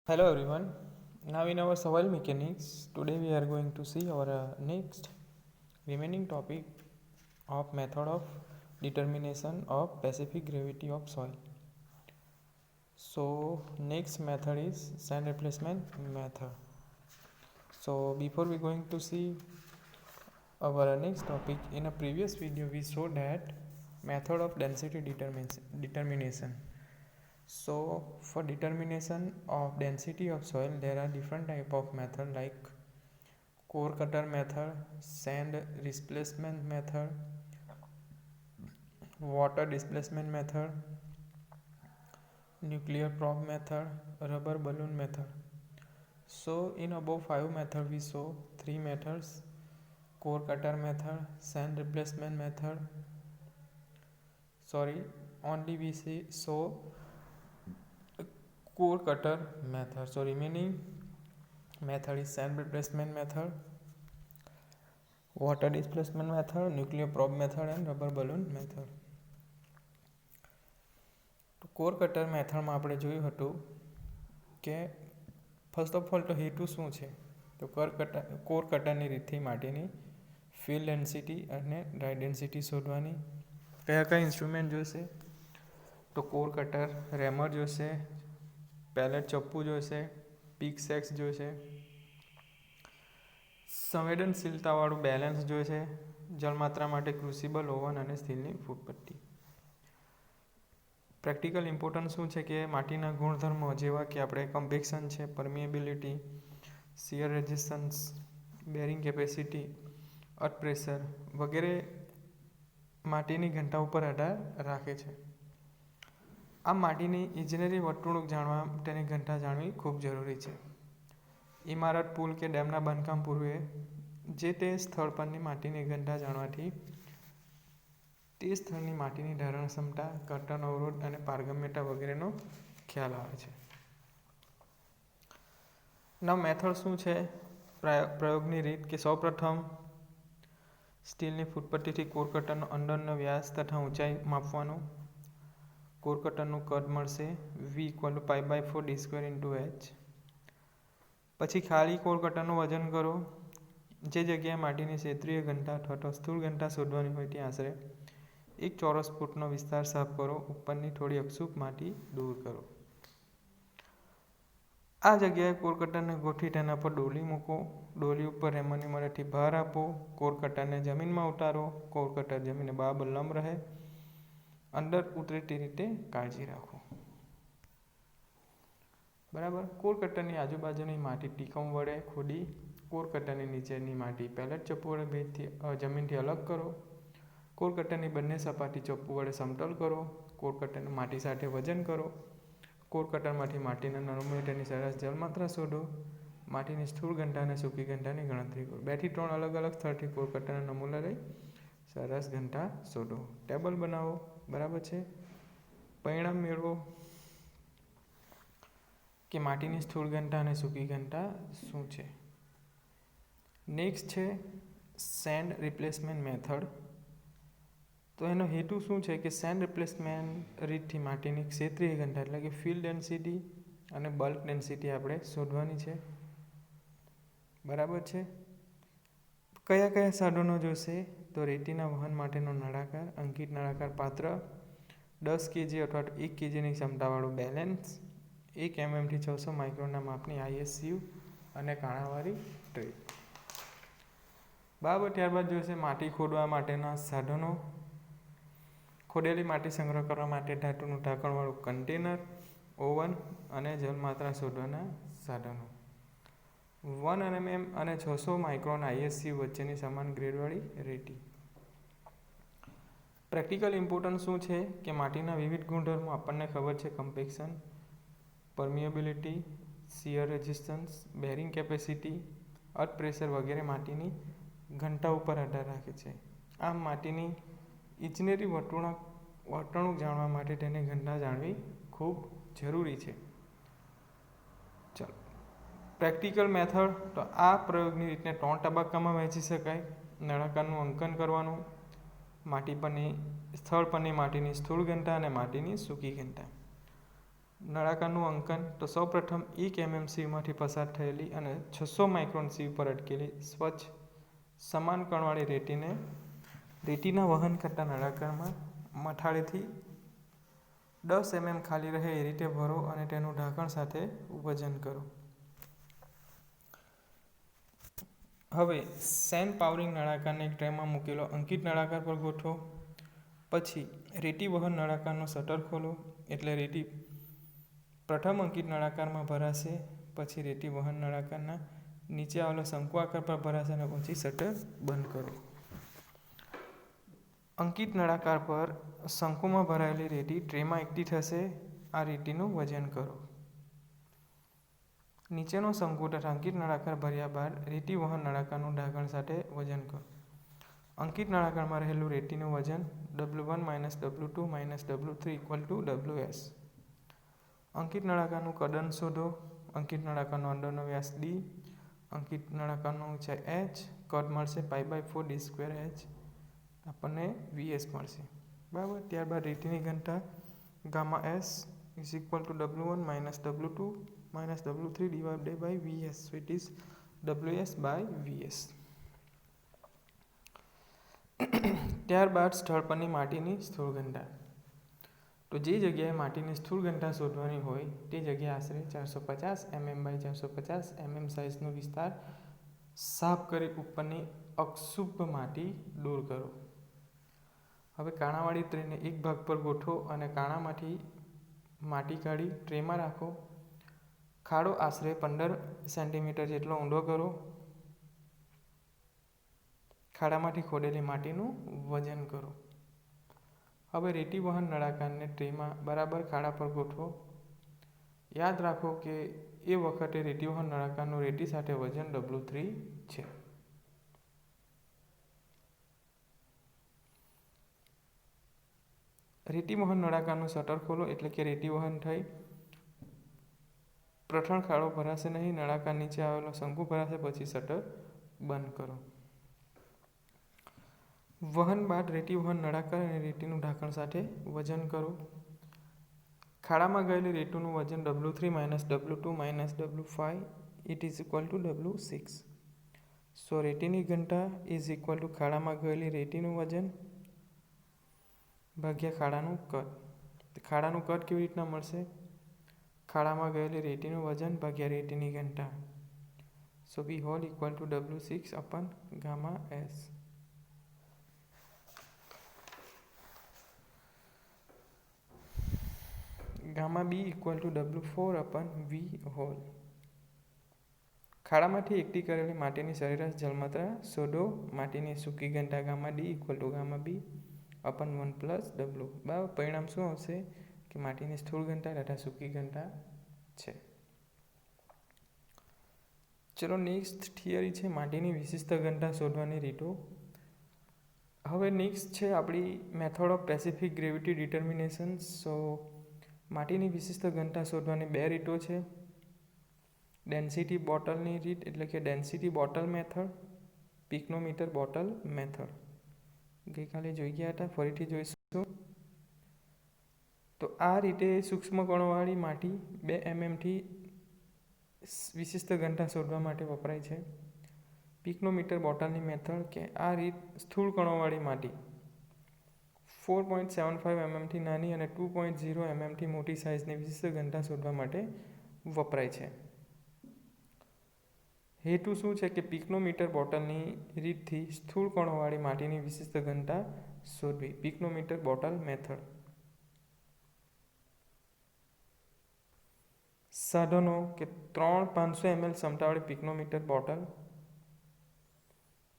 Hello everyone. Now in our soil mechanics, today we are going to see our next remaining topic of method of determination of specific gravity of soil. So next method is sand replacement method. So before we going to see our next topic, in a previous video we showed that method of density determination. So for determination of density of soil, there are different type of method like core cutter method, sand displacement method, water displacement method, nuclear probe method, rubber balloon method. So in above 5 methods we saw 3 methods: core cutter method, sand replacement method. Sorry, only we saw core cutter method. So remaining method is sand replacement method, water displacement method, nuclear probe method and rubber balloon method. તો core cutter મેથડમાં આપણે જોયું હતું કે first of all તો હેતુ શું છે, તો કોર કટરની રીતથી માટીની ફિલ ડેન્સિટી અને ડ્રાય ડેન્સિટી શોધવાની. કયા કયા ઇન્સ્ટ્રુમેન્ટ જોઈશે, તો કોર કટર રેમર જોઈશે, પેલેટ ચપ્પુ જોઈશે, પીક સેક્સ જોઈશે, સંવેદનશીલતાવાળું બેલેન્સ જોઈશે, જળમાત્રા માટે ક્રુસિબલ ઓવન અને સ્ટીલની ફૂટપટ્ટી. પ્રેક્ટિકલ ઇમ્પોર્ટન્સ શું છે કે માટીના ગુણધર્મો જેવા કે આપણે કમ્પેક્શન છે, permeability, shear resistance, bearing capacity, earth pressure વગેરે માટીની ઘનતા ઉપર આધાર રાખે છે. આ માટીની ઇજનેરી વર્તણૂક જાણવા તેની ઘનતા જાણવી ખૂબ જરૂરી છે. ઇમારત, પુલ કે ડેમના બાંધકામ પૂર્વે જે તે સ્થળ પરની માટીની ઘનતા જાણવાથી તે સ્થળની માટીની ધારણ ક્ષમતા, કર્તન અવરોધ અને પારગમ્યતા વગેરેનો ખ્યાલ આવે છે. નવ મેથડ શું છે, પ્રયોગની રીત કે સૌપ્રથમ સ્ટીલની ફૂટપટ્ટીથી કોર કટરનો અંદરનો વ્યાસ તથા ઊંચાઈ માપવાનું. કોર કટરનું કદ મળશે V = π/4d² h. પછી ખાલી કોર કટરનું વજન કરો. જે જગ્યાએ માટીની ક્ષેત્રીય ઘનતા અથવા તો સ્થૂળ ઘનતા શોધવાની હોય ત્યાં આશરે 1 ચોરસ ફૂટનો વિસ્તાર સાફ કરો. ઉપરની થોડી અક્ષુપ માટી દૂર કરો. આ જગ્યાએ કોર કટરને ગોઠવી તેના પર ડોલી મૂકો. ડોલી ઉપર રેમરની મદદથી ભાર આપો. કોર કટરને જમીનમાં ઉતારો. કોર કટર જમીનને બરાબર લંબ રહે, અંદર ઉતરે તે રીતે કાળજી રાખો. બરાબર. કોર કટરની આજુબાજુની માટી ટીકમ વડે ખોદી કોર કટરની નીચેની માટી પેલેટ ચપ્પુ વડે જમીનથી અલગ કરો. કોર કટરની બંને સપાટી ચપ્પુ વડે સમતલ કરો. કોર કટરને માટી સાથે વજન કરો. કોર કટરમાંથી માટીના નોર્મલ સરેરાશ જળમાત્રા શોધો. માટીની સ્થૂળ ઘનતા અને સૂકી ઘનતાની ગણતરી કરો. 2 થી 3 અલગ અલગ સ્થળથી કોર કટરના નમૂના લઈ સરેરાશ ઘનતા શોધો. ટેબલ બનાવો. બરાબર છે. પરિણામ મેળવો કે માટીની સ્થૂળ ઘનતા અને સૂકી ઘનતા શું છે. નેક્સ્ટ છે સેન્ડ રિપ્લેસમેન્ટ મેથડ. તો એનો હેતુ શું છે કે સેન્ડ રિપ્લેસમેન્ટ રીતથી માટીની ક્ષેત્રીય ઘનતા એટલે કે ફિલ ડેન્સિટી અને બલ્ક ડેન્સિટી આપણે શોધવાની છે. બરાબર છે. કયા કયા સાધનો જોશે, તો રેતીના વહન માટેનો નળાકાર અંકિત નળાકાર પાત્ર, 10 kg અથવા 1 kgની ક્ષમતાવાળું બેલેન્સ, 1 mm થી 600 માઇક્રોનના માપની ISU અને કાણાવાળી ટ્રે. બરાબર. ત્યારબાદ જોઈશે માટી ખોદવા માટેના સાધનો. ખોદેલી માટી સંગ્રહ કરવા માટે ધાતુનું ઢાંકણવાળું કન્ટેનર, ઓવન અને જળમાત્રા શોધવાના સાધનો. 1 mm અને 600 માઇક્રોન ISU વચ્ચેની સમાન ગ્રેડવાળી રેતી. પ્રેક્ટિકલ ઇમ્પોર્ટન્સ શું છે કે માટીના વિવિધ ગુણધર્મો આપણને ખબર છે: compaction, permeability, shear resistance, bearing capacity, earth pressure વગેરે માટીની ઘનતા ઉપર આધાર રાખે છે. આમ માટીની ઇજનેરી વર્તણૂક જાણવા માટે તેની ઘનતા જાણવી ખૂબ જરૂરી છે. ચાલો, પ્રેક્ટિકલ મેથડ. તો આ પ્રયોગની રીતને 3 તબક્કામાં વહેંચી શકાય. નળાકારનું અંકન કરવાનું, સ્થળ પરની માટીની સ્થૂળ ઘનતા અને માટીની સૂકી ઘનતા. નળાકારનું અંકન તો સૌપ્રથમ 1 mm સીવમાંથી પસાર થયેલી અને 600 માઇક્રોન સીવ પર અટકેલી સ્વચ્છ સમાન કણવાળી રેતીના વહન કરતા નળાકારમાં મથાળેથી 10 mm ખાલી રહે એ રીતે ભરો અને તેનું ઢાંકણ સાથે વજન કરો. હવે સેન્ડ પાવરિંગ નળાકારને એક ટ્રેમાં મૂકેલો અંકિત નળાકાર પર ગોઠવો. પછી રેતી વહન નળાકારનું શટર ખોલો એટલે રેતી પ્રથમ અંકિત નળાકારમાં ભરાશે. પછી રેતી વહન નળાકારના નીચે આવેલો શંકુ આકાર પર ભરાશે અને પછી શટર બંધ કરો. અંકિત નળાકાર પર શંકુમાં ભરાયેલી રેતી ટ્રેમાં એકઠી થશે. આ રેતીનું વજન કરો. નીચેનો શંકુ તથા અંકિત નળાકાર ભર્યા બાદ રેતી વહન નળાકારનું ઢાંકણ સાથે વજન કરો. અંકિત નળાકારમાં રહેલું રેતીનું વજન W1 - W2 - W3 = Ws. અંકિત નળાકારનું કદન શોધો. અંકિત નળાકારનો અંદરનો વ્યાસ D, અંકિત નળાકારનું ઊંચાઈ h, કદ મળશે π/4 d²h. આપણને Vs મળશે. બરાબર. ત્યારબાદ રેતીની ઘનતા Γs = W1 - W2 - W3/Vs. So it is Ws/Vs. ત્યારબાદ સ્થળ પરની માટીની સ્થૂળ ઘનતા. તો જે જગ્યાએ માટીની સ્થૂળ ઘનતા શોધવાની હોય તે જગ્યાએ આશરે 450 mm/450 mm સાઇઝનો વિસ્તાર સાફ કરી ઉપરની અક્ષુભ્ય માટી દૂર કરો. હવે કાણાવાળી ટ્રેને એક ભાગ પર ગોઠવો અને કાણામાંથી માટી કાઢી ટ્રેમાં રાખો. ખાડો આશરે 15 સેન્ટીમીટર જેટલો ઊંડો કરો. ખાડામાંથી ખોદેલી માટીનું વજન કરો. હવે રેતી વહન નળાકારને ટ્રેમાં બરાબર ખાડા પર ગોઠવો. યાદ રાખો કે એ વખતે રેતી વહન નળાકારનું રેતી સાથે વજન W3 છે. રેતી વહન નળાકારનું શટર ખોલો એટલે કે રેતી વહન થઈ પ્રથમ ખાડો ભરાશે નહીં. નળાકાર નીચે આવેલો શંકુ ભરાશે. પછી શટર બંધ કરો. વહન બાદ રેતી વહન નળાકાર અને રેતીનું ઢાંકણ સાથે વજન કરો. ખાડામાં ગયેલી રેતીનું વજન W3 - W2 - W5 = W6. સો રેતીની ઘનતા = ખાડામાં ગયેલી રેતીનું વજન ભાગ્યા ખાડાનું કદ. ખાડાનું કદ કેવી રીતના મળશે? ખાડામાં ગયેલી રેતીનું વજન ભાગ્યા રેતીની ઘનતા. સો V = W6/Γs. Γb = W4/V. ખાડામાંથી એકઠી કરેલી માટીની સરેરાશ જળમાત્રા શોધો. માટીની સૂકી ઘનતા Γd = Γb/1 + W. બરાબર. પરિણામ શું આવશે કે માટીની સ્થૂળ ઘનતા તથા સૂકી ઘનતા છે. ચલો નેક્સ્ટ થિયરી છે માટીની વિશિષ્ટ ઘનતા શોધવાની રીતો. હવે નેક્સ્ટ છે આપણી method of specific gravity determination. So માટીની વિશિષ્ટ ઘનતા શોધવાની બે રીતો છે. ડેન્સિટી બોટલની રીત એટલે કે density bottle method, picometre bottle method. ગઈકાલે જોઈ ગયા હતા, ફરીથી જોઈશું. તો આ રીતે સૂક્ષ્મ કણોવાળી માટી 2 mm થી વિશિષ્ટ ઘનતા શોધવા માટે વપરાય છે. પિકોમીટર બોટલની મેથડ કે આ રીત સ્થૂળ કણોવાળી માટી 4.75 mm થી નાની અને 2.0 mm થી મોટી સાઇઝની વિશિષ્ટ ઘનતા શોધવા માટે વપરાય છે. હેતુ શું છે કે પિકોમીટર બોટલની રીતથી સ્થૂળ કણોવાળી માટીની વિશિષ્ટ ઘનતા શોધવી. Picometre bottle method. સાધનો કે 3 500 ml ક્ષમતાવાળી પિકોમીટર બોટલ,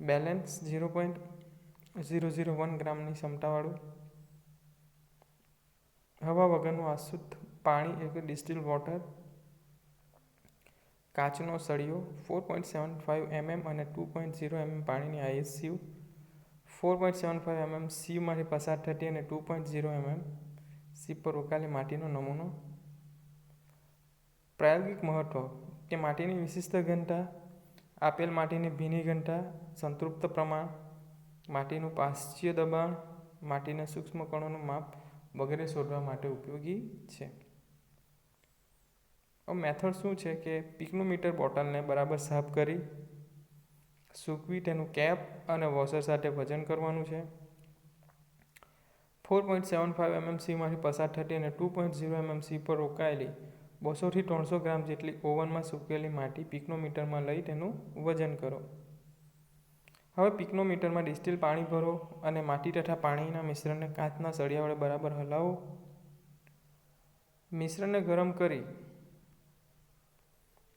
બેલેન્સ 0.001 ગ્રામની ક્ષમતાવાળું, હવા વગરનું અશુદ્ધ પાણી એટલે કે ડિસ્ટિલ્ડ વોટર, કાચનો સળિયો 4.75 mm અને 2.0 mm પાણીની IS સીવ, 4.75 mm સીવમાંથી પસાર થતી અને 2.0 mm સીવ પર રોકાયેલી માટીનો નમૂનો. પ્રાયોગિક મહત્વ કે માટીની વિશિષ્ટ ઘનતા આપેલ માટીની ભીની ઘનતા, સંતૃપ્ત પ્રમાણ, માટીનું પાશ્ચીય દબાણ, માટીના સૂક્ષ્મ કણોનું માપ વગેરે શોધવા માટે ઉપયોગી છે. હવે મેથડ શું છે કે પિકનોમીટર બોટલને બરાબર સાફ કરી સૂકવી તેનું કેપ અને વોશર સાથે વજન કરવાનું છે. 4.75 mmCમાંથી પસાર થતી અને 2.0 mmC પર રોકાયેલી 200થી 300 ગ્રામ જેટલી ઓવનમાં સૂકવેલી માટી પિકનોમીટરમાં લઈ તેનું વજન કરો. હવે પિકનોમીટરમાં ડિસ્ટિલ પાણી ભરો અને માટી તથા પાણીના મિશ્રણને કાચના સળિયા વડે બરાબર હલાવો. મિશ્રણને ગરમ કરી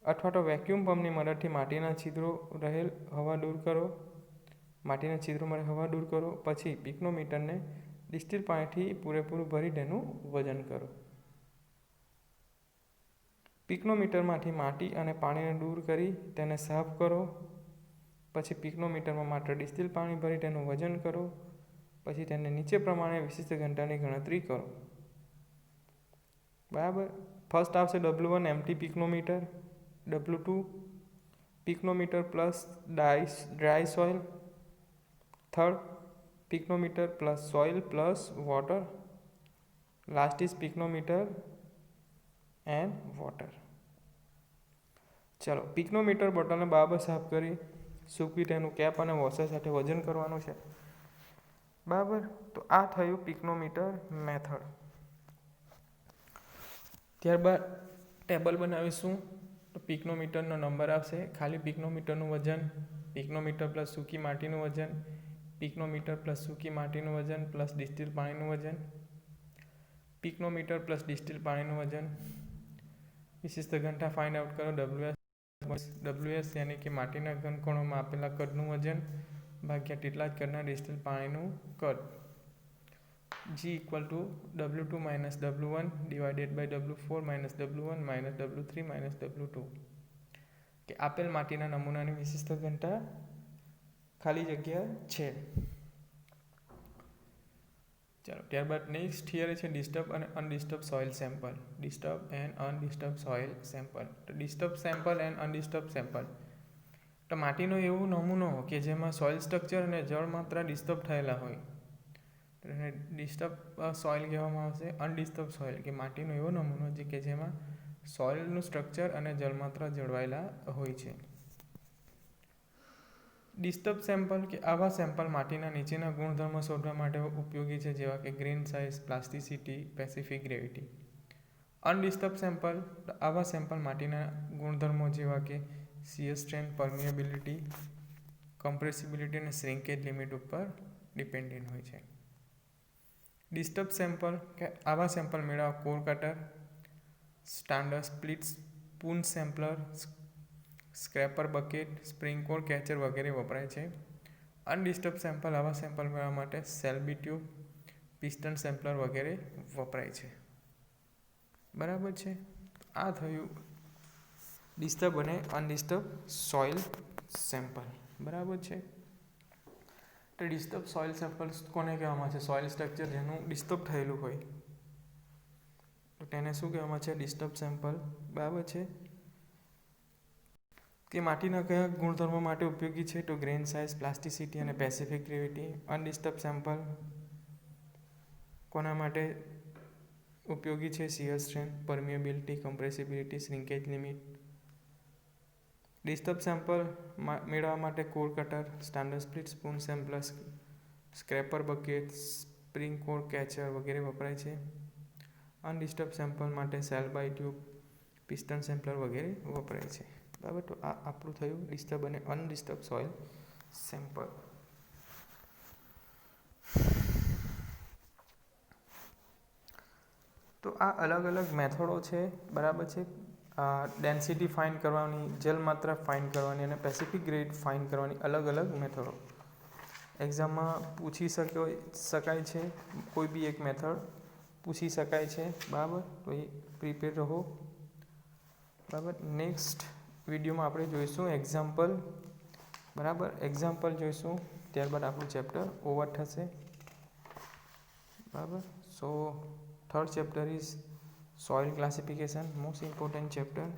અથવા તો વેક્યુમ પંપની મદદથી માટીના છિદ્રો રહેલ હવા દૂર કરો. માટીના છિદ્રોમાં હવા દૂર કરો. પછી પિકનોમીટરને ડિસ્ટિલ પાણીથી પૂરેપૂરું ભરી તેનું વજન કરો. પિકનોમીટરમાંથી માટી અને પાણીને દૂર કરી તેને સાફ કરો. પછી પિકનોમીટરમાં માત્ર ડિસ્ટિલ પાણી ભરી તેનું વજન કરો. પછી તેને નીચે પ્રમાણે વિશિષ્ટ ઘનતાની ગણતરી કરો. બરાબર. ફર્સ્ટ આવશે W1 empty pycnometer, W2 pycnometer plus dry soil, third pycnometer plus soil plus water, last is pycnometer and water. ચલો, પિકનોમીટર બોટલને બરાબર સાફ કરી સૂકવી તેનું કેપ અને વોશર સાથે વજન કરવાનું છે. બરાબર. તો આ થયું પિકનોમીટર મેથડ. ત્યારબાદ ટેબલ બનાવીશું. તો પિકનોમીટરનો નંબર આવશે, ખાલી પિકનોમીટરનું વજન, પિકનોમીટર પ્લસ સૂકી માટીનું વજન, પિકનોમીટર પ્લસ સૂકી માટીનું વજન પ્લસ ડિસ્ટિલ પાણીનું વજન, પિકનોમીટર પ્લસ ડિસ્ટિલ પાણીનું વજન. વિશિષ્ટ ઘનતા ફાઇન્ડ આઉટ કરો. WS યાની કે માટીના ઘનકોણોમાં આપેલા કદનું વજન ભાગ્યા તેટલા જ કદના ડિસ્ટિલ પાણીનું કદ. G equal to W2 minus W1 divided by W4 minus W1 minus W3 minus W2. કે આપેલ માટીના નમૂનાની વિશિષ્ટ ઘનતા ખાલી જગ્યા છે. ચાલો, ત્યારબાદ નેક્સ્ટ થિયરી છે ડિસ્ટર્બ અને undisturb soil sample. Disturb and undisturb soil sample. તો disturb sample and undisturb sample. તો માટીનો એવો નમૂનો કે જેમાં સોઇલ સ્ટ્રક્ચર અને જળ માત્રા ડિસ્ટર્બ થયેલા હોય, એને ડિસ્ટર્બ સોઇલ કહેવામાં આવશે. અનડિસ્ટર્બ સોઇલ કે માટીનો એવો નમૂનો જે કે જેમાં સોઇલનું સ્ટ્રક્ચર અને જળમાત્રા જળવાયેલા હોય છે. ડિસ્ટર્બ સેમ્પલ કે આવા સેમ્પલ માટીના નીચેના ગુણધર્મો શોધવા માટે ઉપયોગી છે, જેવા કે grain size, plasticity, specific gravity. Undisturb sample, આવા સેમ્પલ માટીના ગુણધર્મો જેવા કે શિયર સ્ટ્રેન્થ, પરમિએબિલિટી, કમ્પ્રેસિબિલિટી અને શ્રિંકેજ લિમિટ ઉપર ડિપેન્ડન્ટ હોય છે. ડિસ્ટર્બ સેમ્પલ કે આવા સેમ્પલ મેળવવા core cutter, standard split spoon sampler, scraper bucket, spring core catcher વગેરે વપરાય છે. અનડિસ્ટર્બ સેમ્પલ આવા સેમ્પલ મેળવવા માટે સેલ્બી ટ્યુબ, પિસ્ટન સેમ્પલર વગેરે વપરાય છે. બરાબર છે. આ થયું ડિસ્ટર્બ અને અનડિસ્ટર્બ સોઇલ સેમ્પલ. બરાબર છે. તો ડિસ્ટર્બ સોઇલ સેમ્પલ કોને કહેવામાં છે? સોઇલ સ્ટ્રક્ચર જેનું ડિસ્ટર્બ થયેલું હોય તો તેને શું કહેવામાં છે? Disturb sample. બરાબર છે. કે માટીના કયા ગુણધર્મો માટે ઉપયોગી છે? તો ગ્રેન સાઇઝ, પ્લાસ્ટિસિટી અને સ્પેસિફિક ગ્રેવિટી. અનડિસ્ટર્બ સેમ્પલ કોના માટે ઉપયોગી છે? Shear strength, permeability, compressibility, shrinkage limit. Disturb sample મેળવવા માટે core cutter, standard split spoon sampler, scraper bucket, spring core catcher વગેરે વપરાય છે. અનડિસ્ટર્બ સેમ્પલ માટે સેલ્બાઈ ટ્યુબ, પિસ્ટન સેમ્પલર વગેરે વપરાય છે. બરાબર. તો આ આપણું થયું ડિસ્ટર્બ અને અનડિસ્ટર્બ સોઇલ સેમ્પલ. તો આ અલગ અલગ મેથડો છે. બરાબર છે. ડેન્સિટી ફાઇન્ડ કરવાની, જલ માત્રા ફાઇન્ડ કરવાની અને સ્પેસિફિક ગ્રેડ ફાઇન્ડ કરવાની અલગ અલગ મેથડો એક્ઝામમાં પૂછી શકાય છે. કોઈ બી એક મેથડ પૂછી શકાય છે. બરાબર. તો એ પ્રિપેર રહો. બરાબર. નેક્સ્ટ વિડીયોમાં આપણે જોઈશું એક્ઝામ્પલ. બરાબર. એક્ઝામ્પલ જોઈશું, ત્યારબાદ આપણું ચેપ્ટર ઓવર થશે. બરાબર. So third chapter is soil classification, most important chapter.